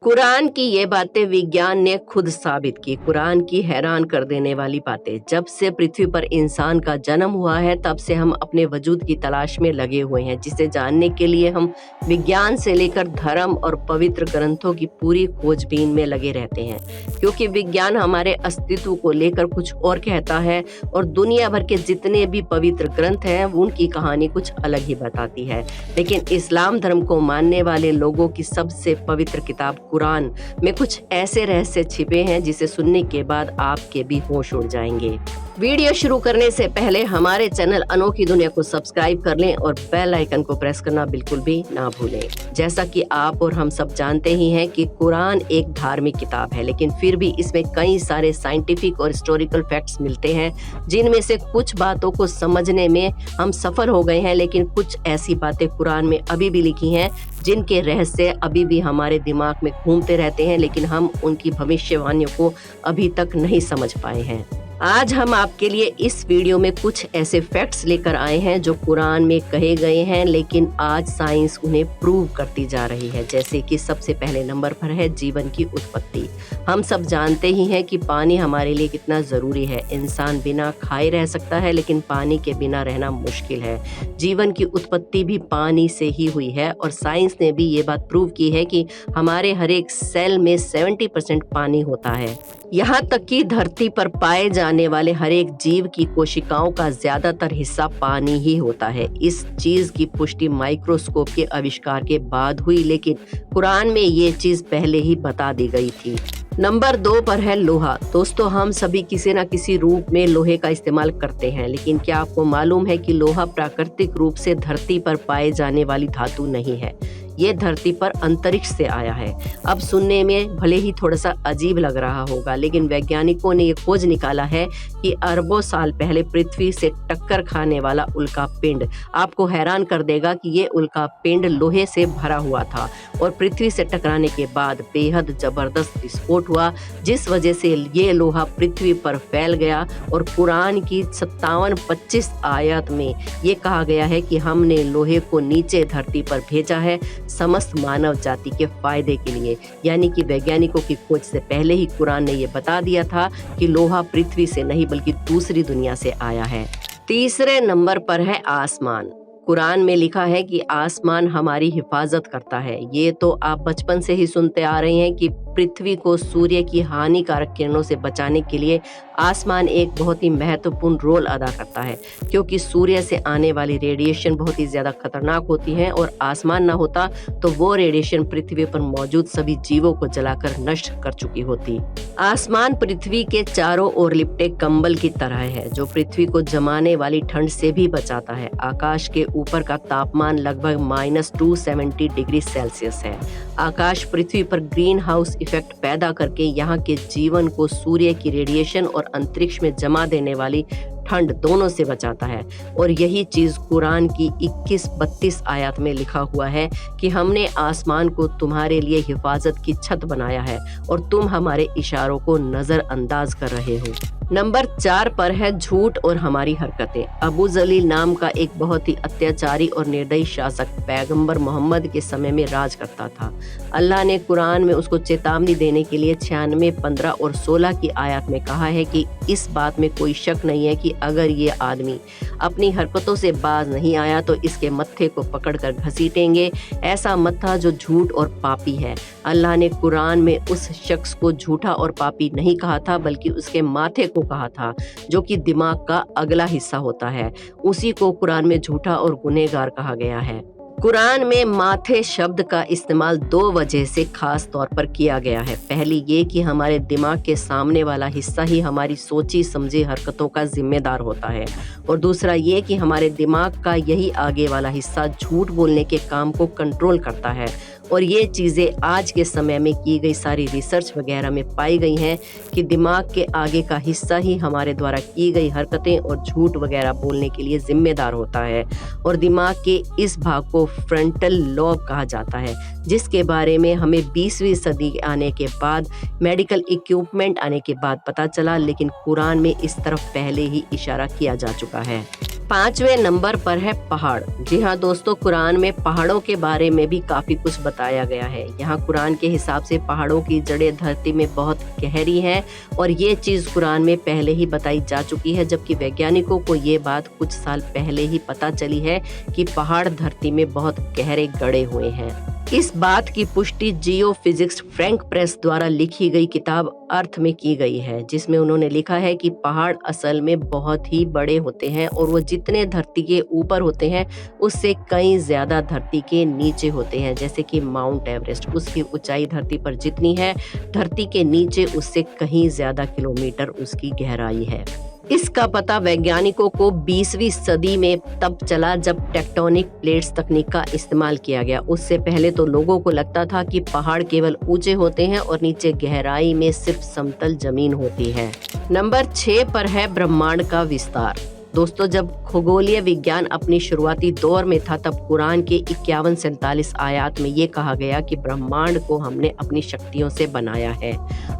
कुरान की ये बातें विज्ञान ने खुद साबित की। कुरान की हैरान कर देने वाली बातें। जब से पृथ्वी पर इंसान का जन्म हुआ है तब से हम अपने वजूद की तलाश में लगे हुए हैं, जिसे जानने के लिए हम विज्ञान से लेकर धर्म और पवित्र ग्रंथों की पूरी खोजबीन में लगे रहते हैं। क्योंकि विज्ञान हमारे अस्तित्व को लेकर कुछ और कहता है और दुनिया भर के जितने भी पवित्र ग्रंथ हैं उनकी कहानी कुछ अलग ही बताती है। लेकिन इस्लाम धर्म को मानने वाले लोगों की सबसे पवित्र किताब कुरान में कुछ ऐसे रहस्य छिपे हैं जिसे सुनने के बाद आपके भी होश उड़ जाएंगे। वीडियो शुरू करने से पहले हमारे चैनल अनोखी दुनिया को सब्सक्राइब कर लें और बेल आइकन को प्रेस करना बिल्कुल भी ना भूलें। जैसा कि आप और हम सब जानते ही हैं कि कुरान एक धार्मिक किताब है, लेकिन फिर भी इसमें कई सारे साइंटिफिक और हिस्टोरिकल फैक्ट्स मिलते हैं, जिनमें से कुछ बातों को समझने में हम सफल हो गए हैं, लेकिन कुछ ऐसी बातें कुरान में अभी भी लिखी हैं जिनके रहस्य अभी भी हमारे दिमाग में घूमते रहते हैं, लेकिन हम उनकी भविष्यवाणियों को अभी तक नहीं समझ पाए हैं। आज हम आपके लिए इस वीडियो में कुछ ऐसे फैक्ट्स लेकर आए हैं जो कुरान में कहे गए हैं, लेकिन आज साइंस उन्हें प्रूव करती जा रही है। जैसे कि सबसे पहले नंबर पर है जीवन की उत्पत्ति। हम सब जानते ही हैं कि पानी हमारे लिए कितना ज़रूरी है। इंसान बिना खाए रह सकता है, लेकिन पानी के बिना रहना मुश्किल है। जीवन की उत्पत्ति भी पानी से ही हुई है और साइंस ने भी ये बात प्रूव की है कि हमारे हर एक सेल में 70% पानी होता है। यहाँ तक कि धरती पर पाए जाने वाले हर एक जीव की कोशिकाओं का ज्यादातर हिस्सा पानी ही होता है। इस चीज की पुष्टि माइक्रोस्कोप के आविष्कार के बाद हुई, लेकिन कुरान में ये चीज पहले ही बता दी गई थी। नंबर 2 पर है लोहा। दोस्तों, हम सभी किसी न किसी रूप में लोहे का इस्तेमाल करते हैं, लेकिन क्या आपको मालूम है कि लोहा प्राकृतिक रूप से धरती पर पाए जाने वाली धातु नहीं है। ये धरती पर अंतरिक्ष से आया है। अब सुनने में भले ही थोड़ा सा अजीब लग रहा होगा, लेकिन वैज्ञानिकों ने ये खोज निकाला है कि अरबों साल पहले पृथ्वी से टक्कर खाने वाला उल्का पिंड आपको हैरान कर देगा कि ये उल्का पिंड लोहे से भरा हुआ था और पृथ्वी से टकराने के बाद बेहद जबरदस्त विस्फोट हुआ, जिस वजह से ये लोहा पृथ्वी पर फैल गया। और कुरान की 57-25 आयत में ये कहा गया है कि हमने लोहे को नीचे धरती पर भेजा है समस्त मानव जाति के फायदे के लिए। यानी कि वैज्ञानिकों की खोज से पहले ही कुरान ने ये बता दिया था कि लोहा पृथ्वी से नहीं बल्कि दूसरी दुनिया से आया है। तीसरे नंबर पर है आसमान। कुरान में लिखा है कि आसमान हमारी हिफाजत करता है। ये तो आप बचपन से ही सुनते आ रहे हैं कि पृथ्वी को सूर्य की हानिकारक किरणों से बचाने के लिए आसमान एक बहुत ही महत्वपूर्ण रोल अदा करता है, क्योंकि सूर्य से आने वाली रेडिएशन बहुत ही ज्यादा खतरनाक होती है और आसमान ना होता तो वो रेडिएशन पृथ्वी पर मौजूद सभी जीवों को जलाकर नष्ट कर चुकी होती। आसमान पृथ्वी के चारों ओर लिपटे कंबल की तरह है, जो पृथ्वी को जमाने वाली ठंड से भी बचाता है। आकाश के ऊपर का तापमान लगभग -270 डिग्री सेल्सियस है। आकाश पृथ्वी पर ग्रीन हाउस इफेक्ट पैदा करके यहाँ के जीवन को सूर्य की रेडिएशन और अंतरिक्ष में जमा देने वाली ठंड दोनों से बचाता है। और यही चीज कुरान की 21-32 आयत में लिखा हुआ है कि हमने आसमान को तुम्हारे लिए हिफाजत की छत बनाया है और तुम हमारे इशारों को नजरअंदाज कर रहे हो। नंबर 4 पर है झूठ और हमारी हरकतें। अबू जलील नाम का एक बहुत ही अत्याचारी और निर्दयी शासक पैगंबर मोहम्मद के समय में राज करता था। अल्लाह ने कुरान में उसको चेतावनी देने के लिए 96, 15 और 16 की आयत में कहा है कि इस बात में कोई शक नहीं है कि अगर ये आदमी अपनी हरकतों से बाज नहीं आया तो इसके मत्थे को पकड़कर घसीटेंगे, ऐसा मत्था जो झूठ और पापी है। अल्लाह ने कुरान में उस शख्स को झूठा और पापी नहीं कहा था, बल्कि उसके माथे को कहा था, जो कि दिमाग का अगला हिस्सा होता है। उसी को कुरान में झूठा और गुनहगार कहा गया है। कुरान में माथे शब्द का इस्तेमाल 2 वजह से खास तौर पर किया गया है। पहली ये कि हमारे दिमाग के सामने वाला हिस्सा ही हमारी सोची समझी हरकतों का जिम्मेदार होता है, और दूसरा ये कि हमारे दिमाग का यही आगे वाला हिस्सा झूठ बोलने के काम को कंट्रोल करता है। और ये चीज़ें आज के समय में की गई सारी रिसर्च वगैरह में पाई गई हैं कि दिमाग के आगे का हिस्सा ही हमारे द्वारा की गई हरकतें और झूठ वगैरह बोलने के लिए जिम्मेदार होता है। और दिमाग के इस भाग को फ्रंटल लॉब कहा जाता है, जिसके बारे में हमें 20वीं सदी आने के बाद मेडिकल इक्विपमेंट आने के बाद पता चला, लेकिन कुरान में इस तरफ पहले ही इशारा किया जा चुका है। 5वें नंबर पर है पहाड़। जी हाँ दोस्तों, कुरान में पहाड़ों के बारे में भी काफी कुछ बताया गया है। यहाँ कुरान के हिसाब से पहाड़ों की जड़ें धरती में बहुत गहरी हैं और ये चीज कुरान में पहले ही बताई जा चुकी है, जबकि वैज्ञानिकों को ये बात कुछ साल पहले ही पता चली है कि पहाड़ धरती में बहुत गहरे गड़े हुए हैं। इस बात की पुष्टि जियोफिजिक्स फ्रैंक प्रेस द्वारा लिखी गई किताब अर्थ में की गई है, जिसमें उन्होंने लिखा है कि पहाड़ असल में बहुत ही बड़े होते हैं और वो जितने धरती के ऊपर होते हैं उससे कई ज्यादा धरती के नीचे होते हैं। जैसे कि माउंट एवरेस्ट, उसकी ऊंचाई धरती पर जितनी है, धरती के नीचे उससे कहीं ज्यादा किलोमीटर उसकी गहराई है। इसका पता वैज्ञानिकों को 20वीं सदी में तब चला जब टेक्टोनिक प्लेट्स तकनीक का इस्तेमाल किया गया। उससे पहले तो लोगों को लगता था कि पहाड़ केवल ऊंचे होते हैं और नीचे गहराई में सिर्फ समतल जमीन होती है। नंबर 6 पर है ब्रह्मांड का विस्तार। दोस्तों, जब खगोलीय विज्ञान अपनी शुरुआती दौर में था तब कुरान के 51-47 आयत में ये कहा गया कि ब्रह्मांड को हमने अपनी शक्तियों से बनाया है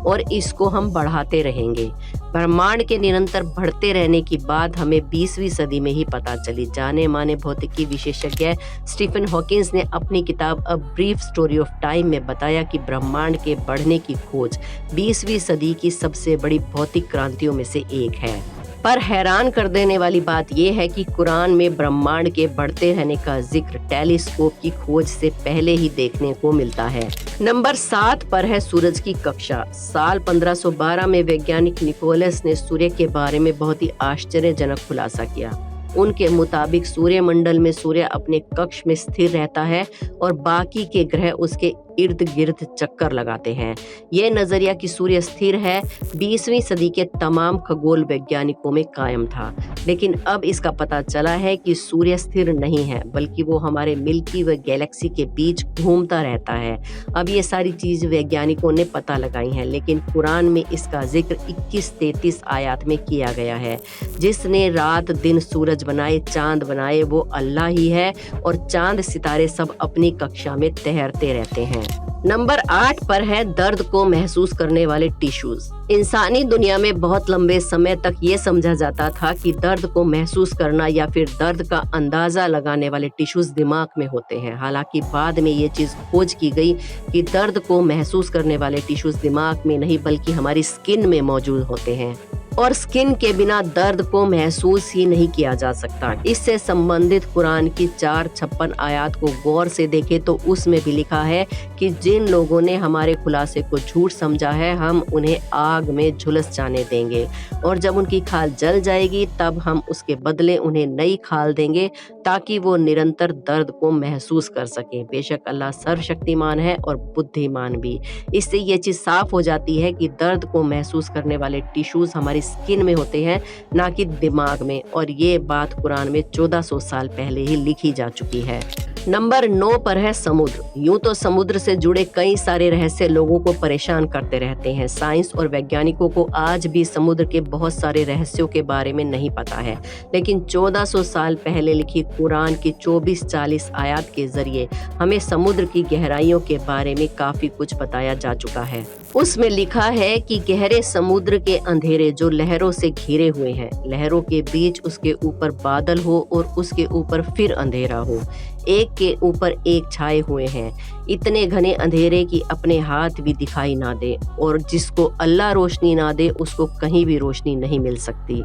और इसको हम बढ़ाते रहेंगे। ब्रह्मांड के निरंतर बढ़ते रहने की बात हमें 20वीं सदी में ही पता चली। जाने माने भौतिकी विशेषज्ञ स्टीफन हॉकिंस ने अपनी किताब a brief story of time में बताया कि ब्रह्मांड के बढ़ने की खोज 20वीं सदी की सबसे बड़ी भौतिक क्रांतियों में से एक है। पर हैरान कर देने वाली बात यह है कि कुरान में ब्रह्मांड के बढ़ते रहने का जिक्र टेलीस्कोप की खोज से पहले ही देखने को मिलता है। नंबर 7 पर है सूरज की कक्षा। साल 1512 में वैज्ञानिक निकोलस ने सूर्य के बारे में बहुत ही आश्चर्यजनक खुलासा किया। उनके मुताबिक सूर्यमंडल में सूर्य अपने कक्ष में स्थिर रहता है और बाकी के ग्रह उसके इर्द गिर्द चक्कर लगाते हैं। ये नजरिया कि सूर्य स्थिर है 20वीं सदी के तमाम खगोल वैज्ञानिकों में कायम था, लेकिन अब इसका पता चला है कि सूर्य स्थिर नहीं है, बल्कि वो हमारे मिल्की वे गैलेक्सी के बीच घूमता रहता है। अब ये सारी चीज वैज्ञानिकों ने पता लगाई हैं, लेकिन कुरान में इसका जिक्र 21-33 आयत में किया गया है। जिसने रात दिन सूरज बनाए, चांद बनाए, वो अल्लाह ही है और चांद सितारे सब अपनी कक्षा में तैरते रहते हैं। नंबर 8 पर है दर्द को महसूस करने वाले टिश्यूज। इंसानी दुनिया में बहुत लंबे समय तक ये समझा जाता था कि दर्द को महसूस करना या फिर दर्द का अंदाजा लगाने वाले टिश्यूज दिमाग में होते हैं। हालांकि बाद में ये चीज खोज की गई कि दर्द को महसूस करने वाले टिश्यूज दिमाग में नहीं बल्कि हमारी स्किन में मौजूद होते हैं और स्किन के बिना दर्द को महसूस ही नहीं किया जा सकता। इससे संबंधित कुरान की 4:56 आयत को गौर से देखें तो उसमें भी लिखा है कि जिन लोगों ने हमारे खुलासे को झूठ समझा है हम उन्हें आग में झुलस जाने देंगे और जब उनकी खाल जल जाएगी तब हम उसके बदले उन्हें नई खाल देंगे ताकि वो निरंतर दर्द को महसूस कर सकें। बेशक अल्लाह सर्वशक्तिमान है और बुद्धिमान भी। इससे ये चीज साफ हो जाती है कि दर्द को महसूस करने वाले टिश्यूज हमारी स्किन में होते हैं, ना कि दिमाग में, और ये बात कुरान में 1400 साल पहले ही लिखी जा चुकी है। नंबर 9 पर है समुद्र। यूं तो समुद्र से जुड़े कई सारे रहस्य लोगों को परेशान करते रहते हैं। साइंस और वैज्ञानिकों को आज भी समुद्र के बहुत सारे रहस्यों के बारे में नहीं पता है, लेकिन 1400 साल पहले लिखी कुरान की 24-40 आयत के जरिए हमें समुद्र की गहराइयों के बारे में काफी कुछ बताया जा चुका है। उसमें लिखा है कि गहरे समुद्र के अंधेरे जो लहरों से घिरे हुए हैं, लहरों के बीच उसके ऊपर बादल हो और उसके ऊपर फिर अंधेरा हो, एक के ऊपर एक छाए हुए हैं, इतने घने अंधेरे कि अपने हाथ भी दिखाई ना दे, और जिसको अल्लाह रोशनी ना दे उसको कहीं भी रोशनी नहीं मिल सकती।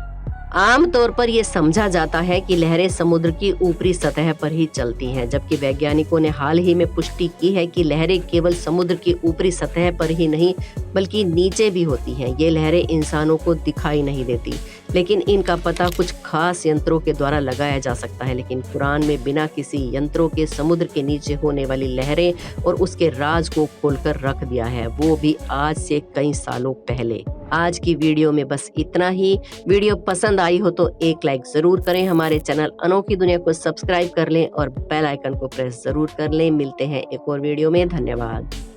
आमतौर पर यह समझा जाता है कि लहरें समुद्र की ऊपरी सतह पर ही चलती हैं, जबकि वैज्ञानिकों ने हाल ही में पुष्टि की है कि लहरें केवल समुद्र की ऊपरी सतह पर ही नहीं बल्कि नीचे भी होती हैं। ये लहरें इंसानों को दिखाई नहीं देती, लेकिन इनका पता कुछ खास यंत्रों के द्वारा लगाया जा सकता है। लेकिन कुरान में बिना किसी यंत्रों के समुद्र के नीचे होने वाली लहरें और उसके राज को खोलकर रख दिया है, वो भी आज से कई सालों पहले। आज की वीडियो में बस इतना ही। वीडियो पसंद आई हो तो एक लाइक जरूर करें, हमारे चैनल अनोखी दुनिया को सब्सक्राइब कर लें और बेल आइकन को प्रेस जरूर कर लें। मिलते हैं एक और वीडियो में। धन्यवाद।